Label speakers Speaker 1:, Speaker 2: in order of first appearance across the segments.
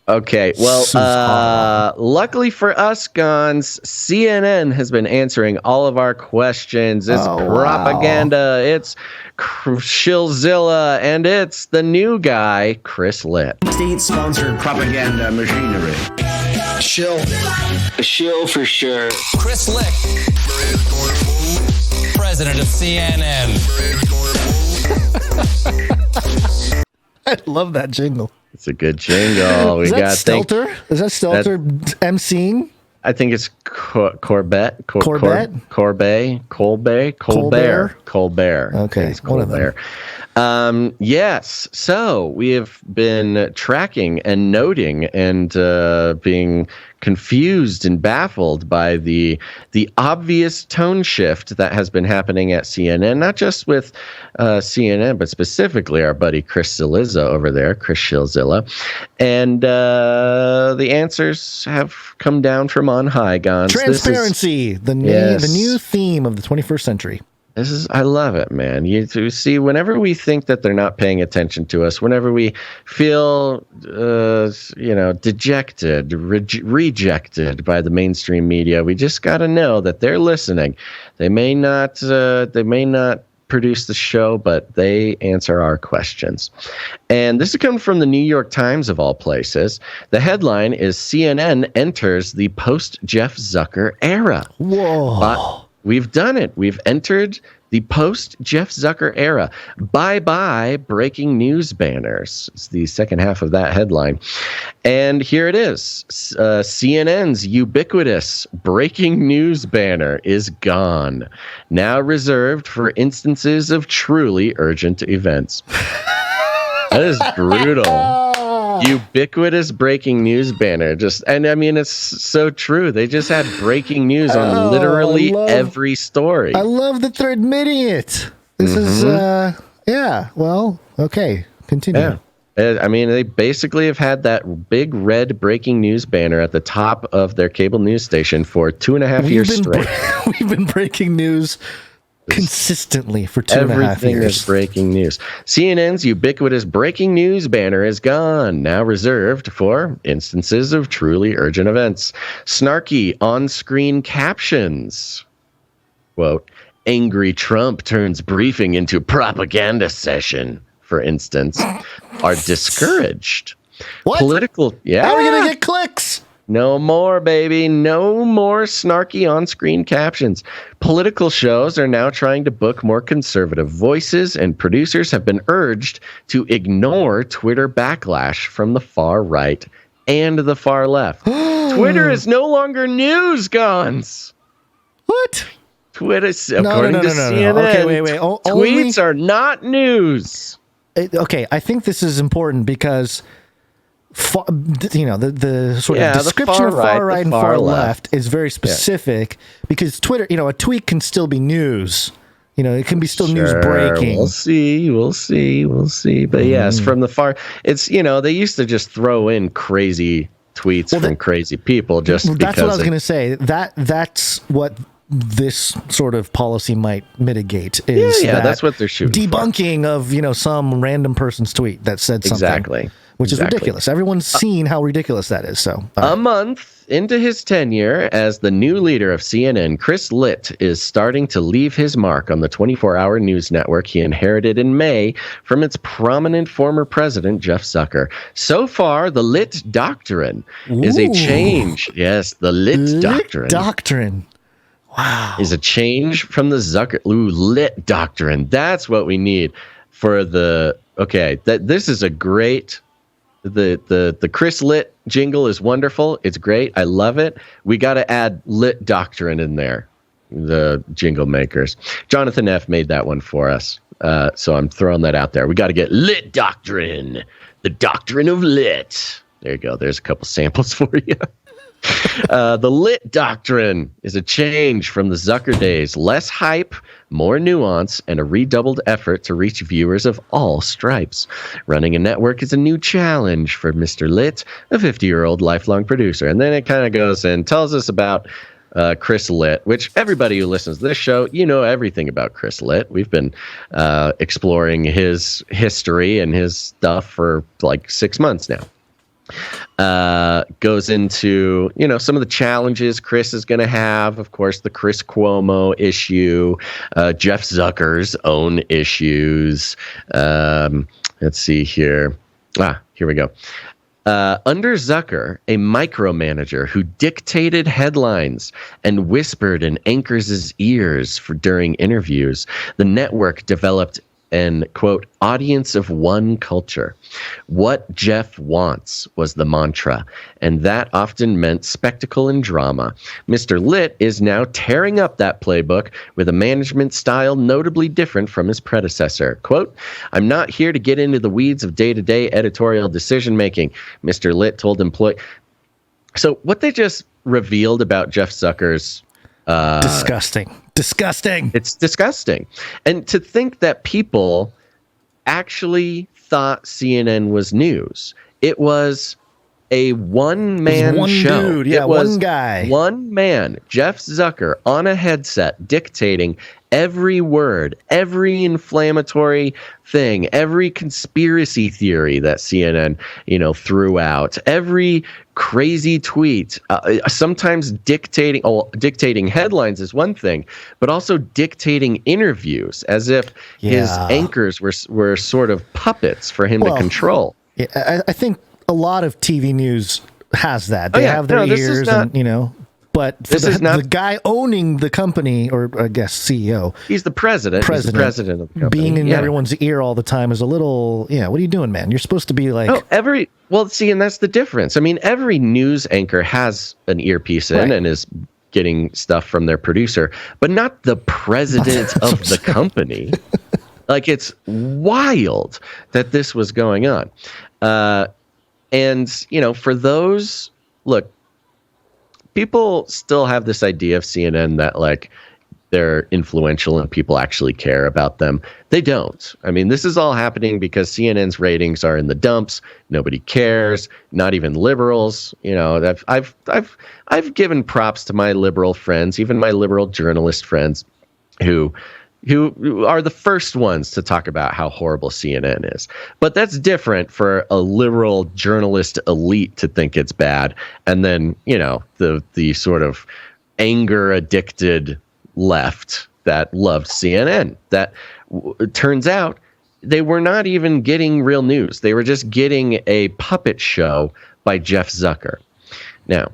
Speaker 1: Okay, well, luckily for us, Gons, CNN has been answering all of our questions. It's propaganda. Wow. It's Shillzilla, and it's the new guy, Chris Litt.
Speaker 2: State-sponsored propaganda machinery.
Speaker 3: Shill.
Speaker 2: A shill for sure.
Speaker 4: Chris Litt, president of CNN.
Speaker 3: I love that jingle.
Speaker 1: It's a good jingle.
Speaker 3: Is that Stelter? Is that Stelter emceeing?
Speaker 1: I think it's Colbert.
Speaker 3: Okay,
Speaker 1: it's Colbert. Yes. So we have been tracking and noting and being confused and baffled by the obvious tone shift that has been happening at CNN, not just with CNN, but specifically our buddy Chris Cillizza over there, Chris Shillzilla. And the answers have come down from on high, Gons.
Speaker 3: Transparency, the new theme of the 21st century.
Speaker 1: I love it, man. You see, whenever we think that they're not paying attention to us, whenever we feel, dejected, rejected by the mainstream media, we just got to know that they're listening. They may not produce the show, but they answer our questions. And this is coming from the New York Times, of all places. The headline is CNN enters the post-Jeff Zucker era.
Speaker 3: Whoa.
Speaker 1: We've done it. We've entered the post-Jeff Zucker era. Bye-bye breaking news banners. It's the second half of that headline. And here it is. CNN's ubiquitous breaking news banner is gone. Now reserved for instances of truly urgent events. That is brutal. Ubiquitous breaking news banner. It's so true. They just had breaking news on literally every story.
Speaker 3: I love that they're admitting it. This is, okay. Continue.
Speaker 1: Yeah. They basically have had that big red breaking news banner at the top of their cable news station for 2.5 years straight.
Speaker 3: We've been breaking news consistently for 2.5 years.
Speaker 1: Everything is breaking news. CNN's ubiquitous breaking news banner is gone, now reserved for instances of truly urgent events. Snarky on-screen captions. Quote, angry Trump turns briefing into propaganda session, for instance, are discouraged.
Speaker 3: What?
Speaker 1: How are
Speaker 3: we going to get clicks?
Speaker 1: No more, baby. No more snarky on-screen captions. Political shows are now trying to book more conservative voices, and producers have been urged to ignore Twitter backlash from the far right and the far left. Twitter is no longer news, Gons.
Speaker 3: What?
Speaker 1: Twitter, according to CNN,
Speaker 3: okay, wait.
Speaker 1: Tweets are not news.
Speaker 3: Okay, I think this is important because the sort of description of far right and far left is very specific because Twitter, a tweet can still be news. It can be still news breaking.
Speaker 1: We'll see. But yes, from the far, it's, they used to just throw in crazy tweets from crazy people just because.
Speaker 3: That's what I was going to say. That's what this sort of policy might mitigate is
Speaker 1: that's what they're shooting
Speaker 3: debunking of, some random person's tweet that said something.
Speaker 1: Exactly.
Speaker 3: Which is ridiculous. Everyone's seen how ridiculous that is. So
Speaker 1: a month into his tenure as the new leader of CNN, Chris Litt is starting to leave his mark on the 24-hour news network he inherited in May from its prominent former president, Jeff Zucker. So far, the Licht Doctrine is a change. Yes, the Licht Doctrine.
Speaker 3: Wow.
Speaker 1: Is a change from the Zucker Litt Doctrine. That's what we need for this is a great. The Chris Litt jingle is wonderful. It's great. I love it. We got to add Litt Doctrine in there. The jingle makers. Jonathan F. made that one for us. So I'm throwing that out there. We got to get Litt Doctrine. The Doctrine of Lit. There you go. There's a couple samples for you. The Litt Doctrine is a change from the Zucker days. Less hype, more nuance, and a redoubled effort to reach viewers of all stripes. Running a network is a new challenge for Mr. Litt, a 50-year-old lifelong producer. And then it kind of goes and tells us about Chris Litt, which everybody who listens to this show, everything about Chris Litt. We've been exploring his history and his stuff for like 6 months now. Goes into, some of the challenges Chris is going to have. Of course, the Chris Cuomo issue, Jeff Zucker's own issues. Let's see here. Here we go. Under Zucker, a micromanager who dictated headlines and whispered in anchors' ears during interviews, the network developed an, quote, audience of one culture. What Jeff wants was the mantra, and that often meant spectacle and drama. Mr. Litt is now tearing up that playbook with a management style notably different from his predecessor. Quote, I'm not here to get into the weeds of day-to-day editorial decision-making, Mr. Litt told employees. So what they just revealed about Jeff Zucker's
Speaker 3: disgusting.
Speaker 1: It's disgusting. And to think that people actually thought CNN was news. It was a one-man show.
Speaker 3: Dude, yeah,
Speaker 1: it was
Speaker 3: one guy.
Speaker 1: One man, Jeff Zucker, on a headset dictating every word, every inflammatory thing, every conspiracy theory that CNN, threw out, every crazy tweet, sometimes dictating headlines is one thing, but also dictating interviews as if his anchors were sort of puppets for him to control.
Speaker 3: Yeah, I think a lot of TV news has that. They have their ears but for the guy owning the company, or I guess CEO.
Speaker 1: He's the president. He's the president of the company.
Speaker 3: Being in everyone's ear all the time is a little, what are you doing, man? You're supposed to be like...
Speaker 1: and that's the difference. I mean, every news anchor has an earpiece in and is getting stuff from their producer, but not the president of the company. Like, it's wild that this was going on. And, for those... Look, people still have this idea of CNN that, like, they're influential and people actually care about them. They don't. I mean, this is all happening because CNN's ratings are in the dumps. Nobody cares. Not even liberals. I've given props to my liberal friends, even my liberal journalist friends, who are the first ones to talk about how horrible CNN is. But that's different for a liberal journalist elite to think it's bad. And then, the sort of anger addicted left that loved CNN. That turns out they were not even getting real news. They were just getting a puppet show by Jeff Zucker. Now,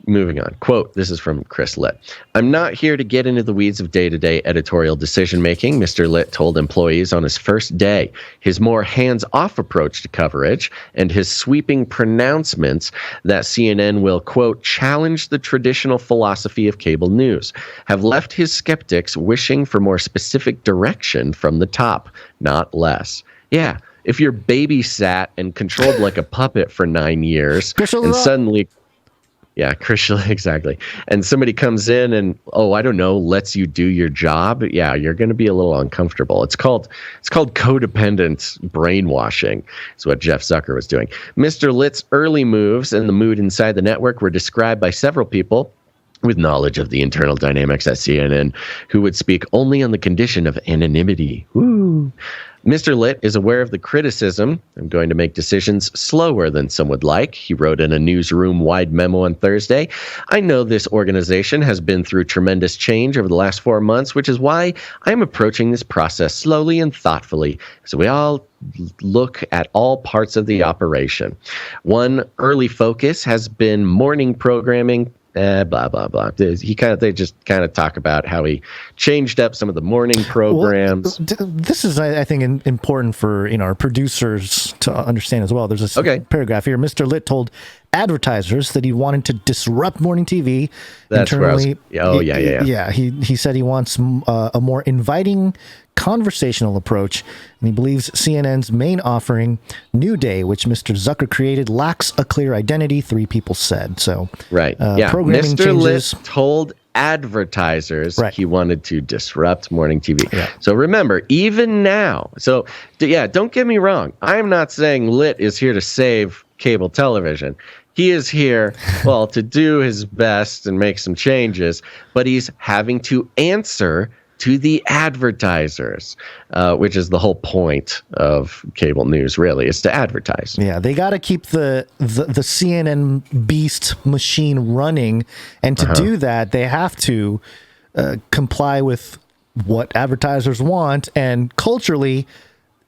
Speaker 1: moving on. Quote, this is from Chris Litt. I'm not here to get into the weeds of day-to-day editorial decision-making, Mr. Litt told employees on his first day. His more hands-off approach to coverage and his sweeping pronouncements that CNN will, quote, challenge the traditional philosophy of cable news have left his skeptics wishing for more specific direction from the top, not less. Yeah, if you're babysat and controlled like a puppet for 9 years and suddenly... Yeah, exactly. And somebody comes in and, I don't know, lets you do your job. Yeah, you're going to be a little uncomfortable. It's called codependent brainwashing. Is what Jeff Zucker was doing. Mr. Litt's early moves and the mood inside the network were described by several people with knowledge of the internal dynamics at CNN, who would speak only on the condition of anonymity. Woo. Mr. Litt is aware of the criticism. I'm going to make decisions slower than some would like, he wrote in a newsroom-wide memo on Thursday. I know this organization has been through tremendous change over the last 4 months, which is why I'm approaching this process slowly and thoughtfully, so we all look at all parts of the operation. One early focus has been morning programming, blah, blah, blah. They just kind of talk about how he changed up some of the morning programs.
Speaker 3: Well, this is, I think, important for our producers to understand as well. There's a paragraph here. Mr. Litt told advertisers that he wanted to disrupt morning TV internally. He said he wants a more inviting conversational approach, and he believes CNN's main offering, New Day, which Mr. Zucker created, lacks a clear identity, 3 people said. So, programming
Speaker 1: Mr.
Speaker 3: changes.
Speaker 1: Litt told advertisers he wanted to disrupt morning TV.
Speaker 3: Yeah.
Speaker 1: So remember, even now, don't get me wrong. I'm not saying Litt is here to save cable television. He is here, to do his best and make some changes, but he's having to answer to the advertisers, which is the whole point of cable news, really, is to advertise.
Speaker 3: Yeah, they got to keep the CNN beast machine running, and to do that, they have to comply with what advertisers want, and culturally,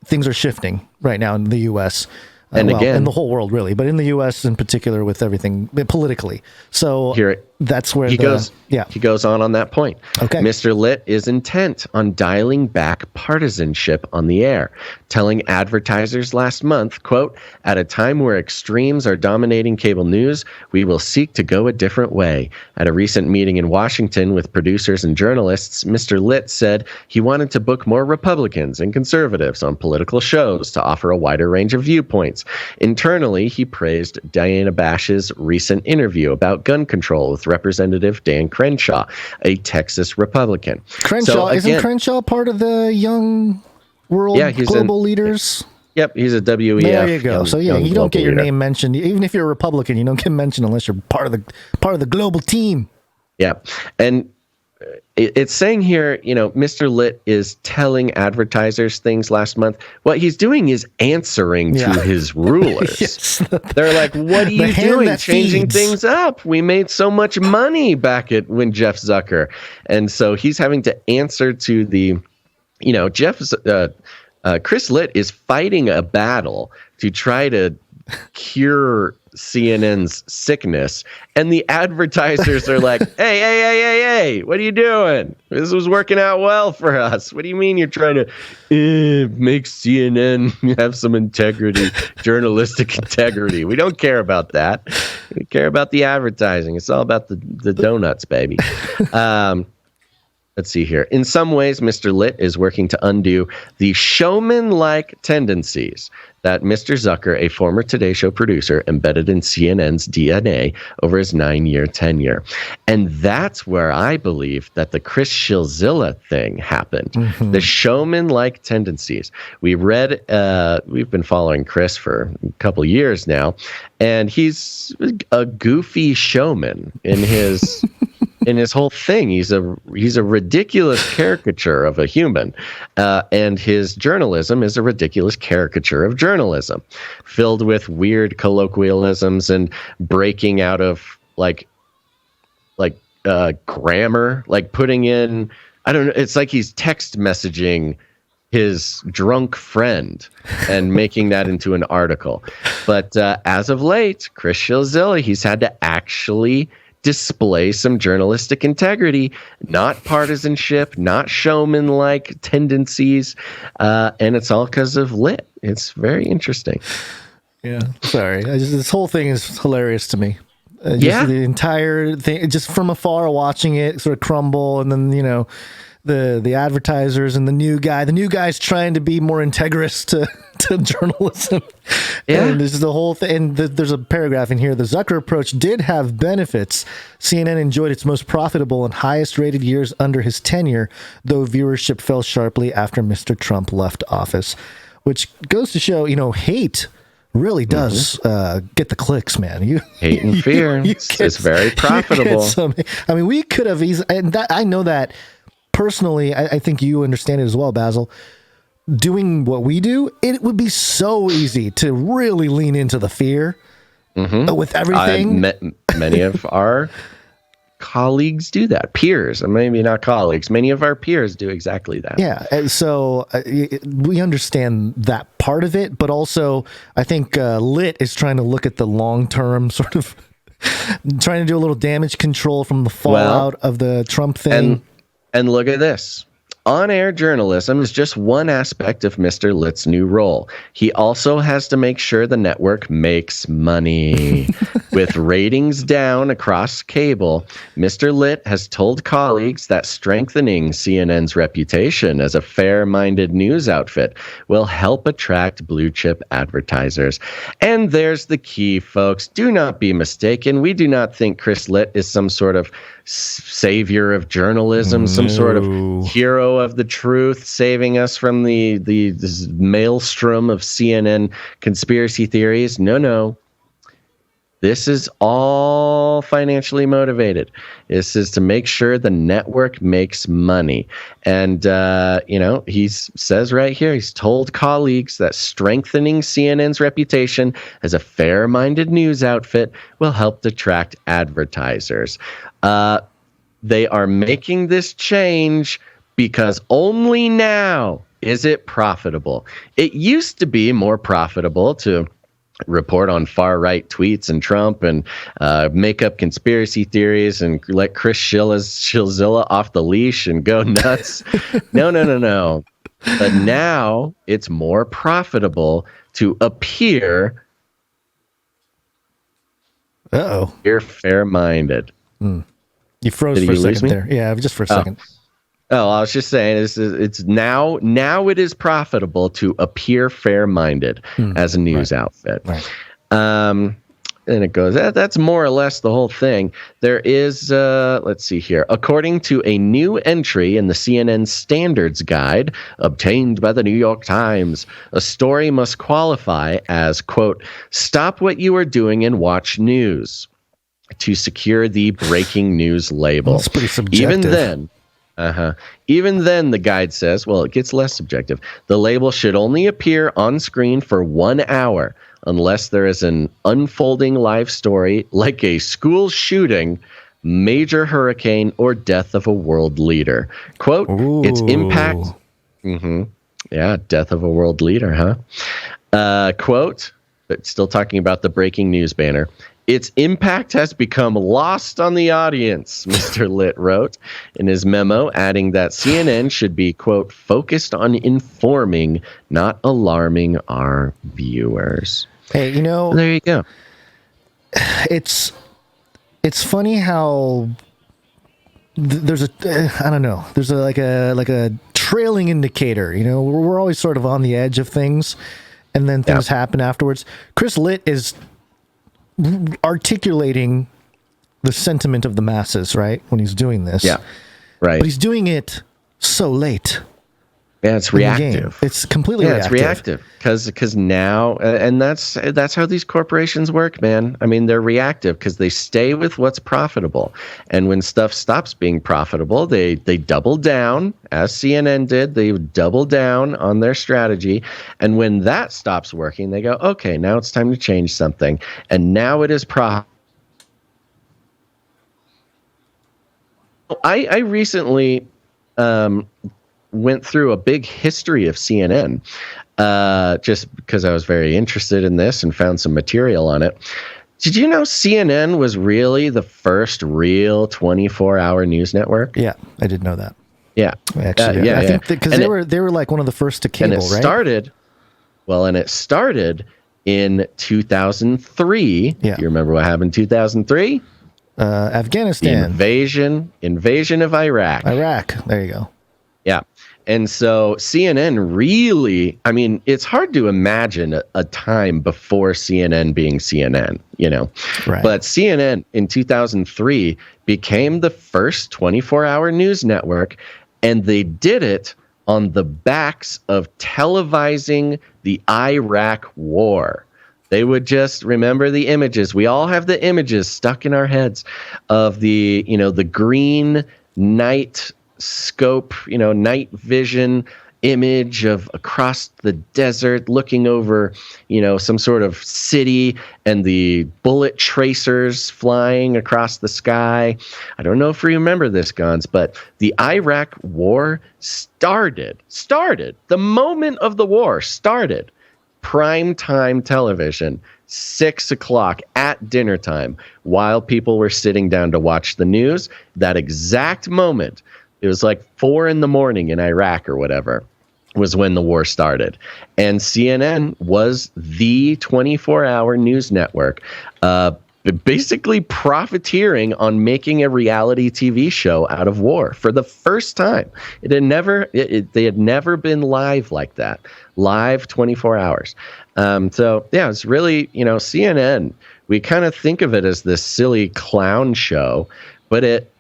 Speaker 3: things are shifting right now in the U.S.
Speaker 1: And again,
Speaker 3: in the whole world, really, but in the U.S. in particular, with everything politically. So that's where
Speaker 1: he goes. Yeah, he goes on that point.
Speaker 3: Okay,
Speaker 1: Mr. Litt is intent on dialing back partisanship on the air, telling advertisers last month, quote, "At a time where extremes are dominating cable news, we will seek to go a different way." At a recent meeting in Washington with producers and journalists, Mr. Litt said he wanted to book more Republicans and conservatives on political shows to offer a wider range of viewpoints. Internally, he praised Diana Bash's recent interview about gun control with Representative Dan Crenshaw, a Texas Republican.
Speaker 3: Isn't Crenshaw part of the Young World Global Leaders?
Speaker 1: Yep, he's a WEF.
Speaker 3: There you go. So you don't get your name mentioned, even if you're a Republican. You don't get mentioned unless you're part of the global team.
Speaker 1: Yeah, and it's saying here, Mr. Litt is telling advertisers things last month. What he's doing is answering to his rulers. Yes. They're like, "What are you doing? Changing things up? We made so much money back when Jeff Zucker," and so he's having to answer to the, Chris Litt is fighting a battle to try to cure CNN's sickness, and the advertisers are like, hey, what are you doing? This was working out well for us. What do you mean you're trying to make CNN have some integrity, journalistic integrity? We don't care about that. We care about the advertising. It's all about the donuts, baby. Let's see here. In some ways, Mr. Litt is working to undo the showman-like tendencies that Mr. Zucker, a former Today Show producer, embedded in CNN's DNA over his 9-year tenure. And that's where I believe that the Chris Shilzilla thing happened. Mm-hmm. The showman-like tendencies. We've been following Chris for a couple years now, and he's a goofy showman in his... in his whole thing. He's a ridiculous caricature of a human, and his journalism is a ridiculous caricature of journalism, filled with weird colloquialisms and breaking out of like grammar, like putting in, I don't know, it's like he's text messaging his drunk friend and making that into an article. But as of late, Chris Shilzilla, he's had to actually display some journalistic integrity, not partisanship, not showman-like tendencies, and it's all because of Litt. It's very interesting.
Speaker 3: Yeah, sorry. This whole thing is hilarious to me. The entire thing, just from afar, watching it sort of crumble, and then the advertisers and the new guy's trying to be more integrous to journalism. Yeah. And this is the whole thing. And there's a paragraph in here. The Zucker Approach did have benefits. CNN enjoyed its most profitable and highest rated years under his tenure, though viewership fell sharply after Mr. Trump left office, which goes to show, hate really does get the clicks, man.
Speaker 1: Hate and fear. It's very profitable.
Speaker 3: We could have easily, and I know that personally, I think you understand it as well, Basil. Doing what we do, it would be so easy to really lean into the fear with everything.
Speaker 1: Many of our colleagues do that. Peers, maybe not colleagues. Many of our peers do exactly that.
Speaker 3: Yeah. And so we understand that part of it, but also I think Litt is trying to look at the long-term sort of trying to do a little damage control from the fallout of the Trump thing.
Speaker 1: And look at this. On-air journalism is just one aspect of Mr. Licht's new role. He also has to make sure the network makes money. With ratings down across cable, Mr. Licht has told colleagues that strengthening CNN's reputation as a fair-minded news outfit will help attract blue-chip advertisers. And there's the key, folks. Do not be mistaken. We do not think Chris Litt is some sort of savior of journalism, some sort of hero of the truth, saving us from this maelstrom of CNN conspiracy theories. No. This is all financially motivated. This is to make sure the network makes money. And, he says right here, he's told colleagues that strengthening CNN's reputation as a fair-minded news outfit will help attract advertisers. They are making this change because only now is it profitable. It used to be more profitable to report on far-right tweets and Trump and make up conspiracy theories and let Chris Shilzilla off the leash and go nuts. No. But now it's more profitable to appear you're fair-minded.
Speaker 3: You froze for a second there. Yeah, just for a second.
Speaker 1: Oh, I was just saying, it's now it is profitable to appear fair-minded as a news outfit.
Speaker 3: Right.
Speaker 1: And it goes, that's more or less the whole thing. There is, let's see here. According to a new entry in the CNN Standards Guide obtained by the New York Times, a story must qualify as, quote, stop what you are doing and watch news to secure the breaking news label.
Speaker 3: That's pretty subjective.
Speaker 1: Even then, the guide says, well, it gets less subjective. The label should only appear on screen for 1 hour unless there is an unfolding live story like a school shooting, major hurricane, or death of a world leader. Quote, its impact. Yeah, death of a world leader, huh? Quote, but still talking about the breaking news banner. Its impact has become lost on the audience, Mr. Litt wrote in his memo, adding that CNN should be, quote, focused on informing, not alarming our viewers.
Speaker 3: Hey,
Speaker 1: there you go.
Speaker 3: It's funny how there's there's like a trailing indicator. We're always sort of on the edge of things, and then things happen afterwards. Chris Litt is articulating the sentiment of the masses, right? When he's doing this.
Speaker 1: Yeah. Right.
Speaker 3: But he's doing it so late.
Speaker 1: Yeah, it's reactive.
Speaker 3: It's completely reactive.
Speaker 1: It's reactive because now, and that's how these corporations work, man. I mean, they're reactive because they stay with what's profitable, and when stuff stops being profitable, they double down, as CNN did. They double down on their strategy, and when that stops working, they go, okay, now it's time to change something, and now it is profitable. I recently went through a big history of CNN just because I was very interested in this and found some material on it. Did you know CNN was really the first real 24-hour news network?
Speaker 3: Yeah, I did know that.
Speaker 1: Yeah.
Speaker 3: Actually, I think because they were like one of the first to cable,
Speaker 1: and it started in 2003.
Speaker 3: Yeah.
Speaker 1: Do you remember what happened in 2003?
Speaker 3: Afghanistan.
Speaker 1: Invasion of Iraq.
Speaker 3: There you go.
Speaker 1: Yeah. And so CNN really, I mean, it's hard to imagine a time before CNN being CNN,
Speaker 3: Right.
Speaker 1: But CNN in 2003 became the first 24-hour news network, and they did it on the backs of televising the Iraq war. They would just remember the images. We all have the images stuck in our heads of the green night scope, night vision image of across the desert looking over, some sort of city and the bullet tracers flying across the sky. I don't know if you remember this, Gons, but the Iraq war started. The moment of the war started. Prime time television, 6:00 at dinner time, while people were sitting down to watch the news. That exact moment, it was like 4 a.m. in Iraq or whatever, was when the war started. And CNN was the 24-hour news network, basically profiteering on making a reality TV show out of war for the first time. They had never been live like that, live 24 hours. So yeah, it's really, CNN, we kind of think of it as this silly clown show, but it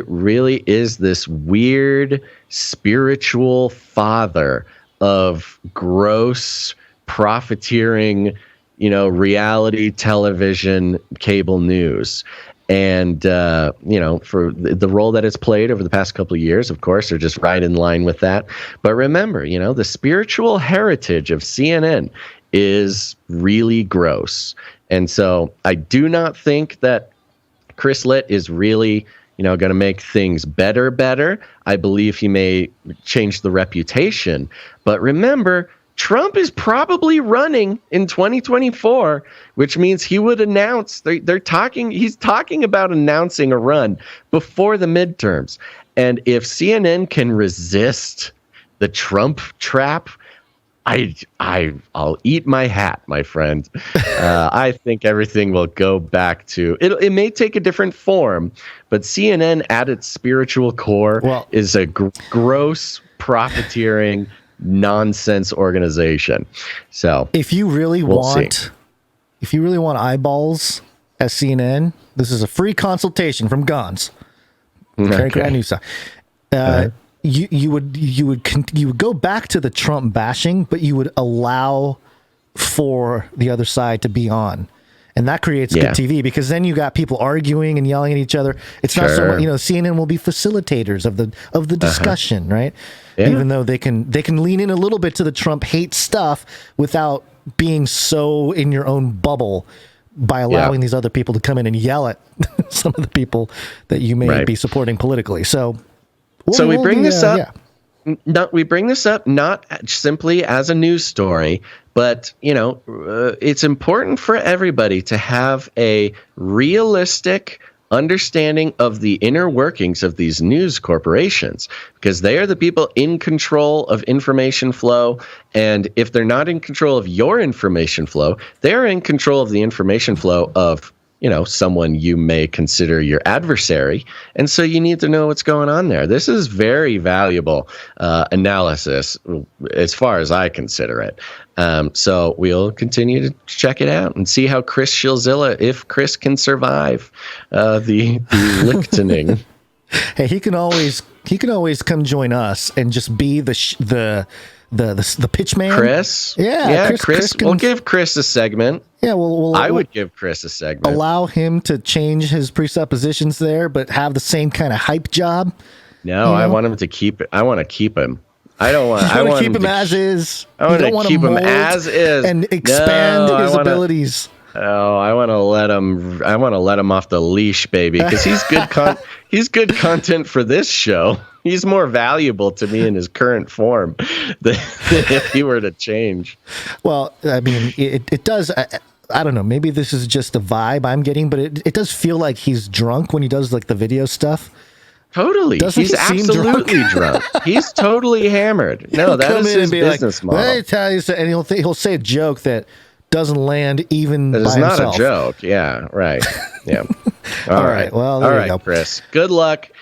Speaker 1: really is this weird spiritual father of gross profiteering, reality television, cable news. And, for the role that it's played over the past couple of years, of course, they're just right in line with that. But remember, the spiritual heritage of CNN is really gross. And so I do not think that Chris Litt is really, going to make things better. I believe he may change the reputation. But remember, Trump is probably running in 2024, which means he would announce he's talking about announcing a run before the midterms. And if CNN can resist the Trump trap, I'll eat my hat, my friend. I think everything will go back to it. It may take a different form, but CNN at its spiritual core is a gross profiteering nonsense organization. So
Speaker 3: if you really want eyeballs at CNN, this is a free consultation from Gons. Canary Cry NewsTalk. You would go back to the Trump bashing, but you would allow for the other side to be on. And that creates good TV, because then you got people arguing and yelling at each other. It's not so much, CNN will be facilitators of the discussion, right? Yeah. Even though they can lean in a little bit to the Trump hate stuff without being so in your own bubble by allowing these other people to come in and yell at some of the people that you may be supporting politically. So
Speaker 1: we bring this up. We bring this up not simply as a news story, but it's important for everybody to have a realistic understanding of the inner workings of these news corporations, because they are the people in control of information flow. And if they're not in control of your information flow, they're in control of the information flow of someone you may consider your adversary. And so you need to know what's going on there. This is very valuable analysis as far as I consider it. So we'll continue to check it out and see how Chris Shilzilla, if Chris can survive the Lichting.
Speaker 3: Hey, he can always come join us and just be the pitch man.
Speaker 1: Chris?
Speaker 3: Yeah,
Speaker 1: Chris we'll give Chris a segment.
Speaker 3: Yeah,
Speaker 1: I would give Chris a segment.
Speaker 3: Allow him to change his presuppositions there, but have the same kind of hype job.
Speaker 1: No, I want him to keep it. I want to keep him. I don't want. I want
Speaker 3: to keep him as is.
Speaker 1: I want to keep him as is
Speaker 3: and expand his abilities.
Speaker 1: Oh, I want to let him. I want to let him off the leash, baby, because he's good. He's good content for this show. He's more valuable to me in his current form than if he were to change.
Speaker 3: Well, I mean, it does. I don't know. Maybe this is just a vibe I'm getting, but it does feel like he's drunk when he does like the video stuff.
Speaker 1: Totally. He's absolutely drunk. He's totally hammered. No, that is his business model.
Speaker 3: Let me tell you, and he'll say a joke that doesn't land even by himself.
Speaker 1: It's not a joke. Yeah, right. Yeah.
Speaker 3: All right. Well, there you go.
Speaker 1: Chris. Good luck.